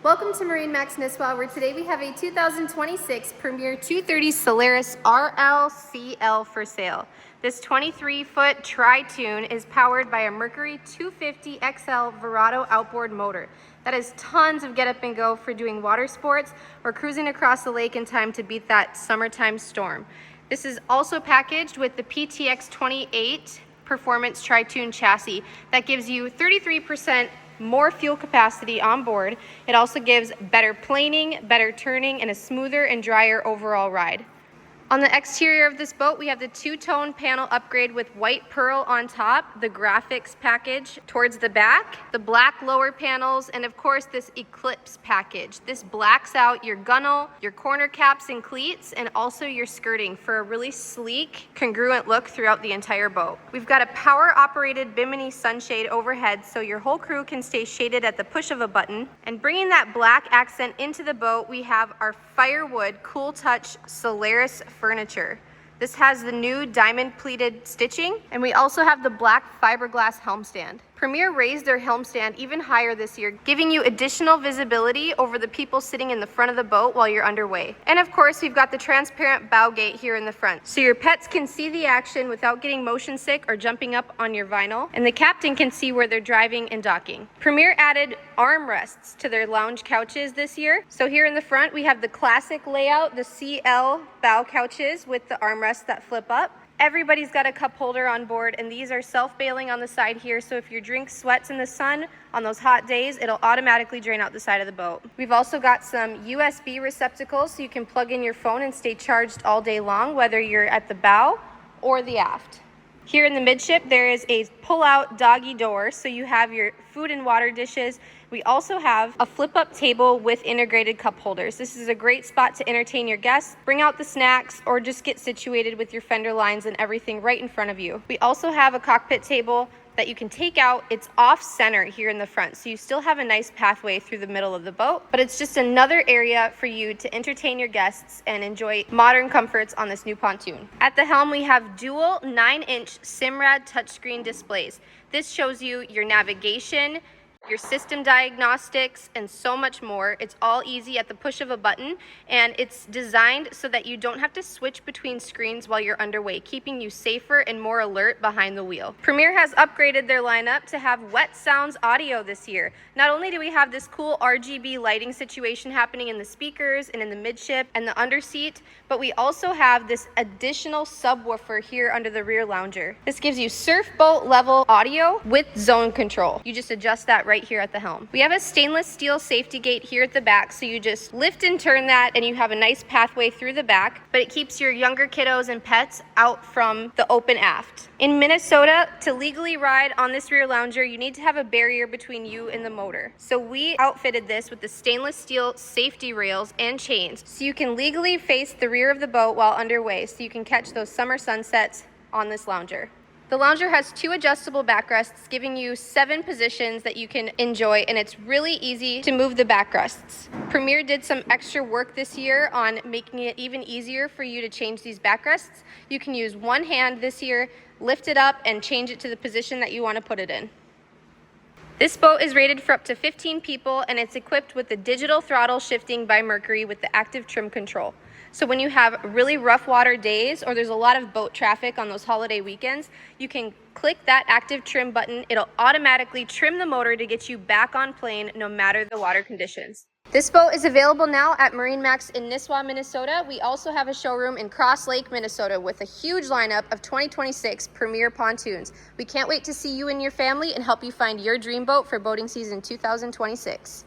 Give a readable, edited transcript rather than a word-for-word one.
Welcome to MarineMax Nisswa, where today we have a 2026 Premier 230 Solaris RLCL for sale. This 23-foot tri-tune is powered by a Mercury 250 XL Verado outboard motor. That is tons of get up and go for doing water sports or cruising across the lake in time to beat that summertime storm. This is also packaged with the PTX 28 Performance Tri-Tune chassis that gives you 33% more fuel capacity on board. It also gives better planing, better turning, and a smoother and drier overall ride. On the exterior of this boat, we have the two-tone panel upgrade with white pearl on top, the graphics package towards the back, the black lower panels, and of course this Eclipse package. This blacks out your gunnel, your corner caps and cleats, and also your skirting for a really sleek, congruent look throughout the entire boat. We've got a power-operated Bimini sunshade overhead so your whole crew can stay shaded at the push of a button. And bringing that black accent into the boat, we have our Firewood Cool Touch Solaris furniture. This has the new diamond pleated stitching, and we also have the black fiberglass helm stand. Premier raised their helm stand even higher this year, giving you additional visibility over the people sitting in the front of the boat while you're underway. And of course, we've got the transparent bow gate here in the front, so your pets can see the action without getting motion sick or jumping up on your vinyl, and the captain can see where they're driving and docking. Premier added armrests to their lounge couches this year. So here in the front, we have the classic layout, the CL bow couches with the armrests that flip up. Everybody's got a cup holder on board, and these are self-bailing on the side here, so if your drink sweats in the sun on those hot days, it'll automatically drain out the side of the boat. We've also got some USB receptacles so you can plug in your phone and stay charged all day long, whether you're at the bow or the aft. Here in the midship, there is a pull-out doggy door, so you have your food and water dishes. We also have a flip-up table with integrated cup holders. This is a great spot to entertain your guests, bring out the snacks, or just get situated with your fender lines and everything right in front of you. We also have a cockpit table that you can take out. It's off center here in the front, so you still have a nice pathway through the middle of the boat, but it's just another area for you to entertain your guests and enjoy modern comforts on this new pontoon. At the helm, we have dual 9-inch Simrad touchscreen displays. This shows you your navigation, your system diagnostics, and so much more. It's all easy at the push of a button, and it's designed so that you don't have to switch between screens while you're underway, keeping you safer and more alert behind the wheel. Premier has upgraded their lineup to have Wet Sounds audio this year. Not only do we have this cool RGB lighting situation happening in the speakers and in the midship and the underseat, but we also have this additional subwoofer here under the rear lounger. This gives you surf boat level audio with zone control. You just adjust that right here at the helm. We have a stainless steel safety gate here at the back, so you just lift and turn that and you have a nice pathway through the back, but it keeps your younger kiddos and pets out from the open aft. In Minnesota, to legally ride on this rear lounger, you need to have a barrier between you and the motor. So we outfitted this with the stainless steel safety rails and chains, so you can legally face the rear of the boat while underway, so you can catch those summer sunsets on this lounger. The lounger has 2 adjustable backrests, giving you 7 positions that you can enjoy, and it's really easy to move the backrests. Premier did some extra work this year on making it even easier for you to change these backrests. You can use one hand this year, lift it up, and change it to the position that you want to put it in. This boat is rated for up to 15 people, and it's equipped with the digital throttle shifting by Mercury with the active trim control. So when you have really rough water days or there's a lot of boat traffic on those holiday weekends, you can click that active trim button. It'll automatically trim the motor to get you back on plane no matter the water conditions. This boat is available now at MarineMax in Nisswa, Minnesota. We also have a showroom in Cross Lake, Minnesota with a huge lineup of 2026 Premier pontoons. We can't wait to see you and your family and help you find your dream boat for boating season 2026.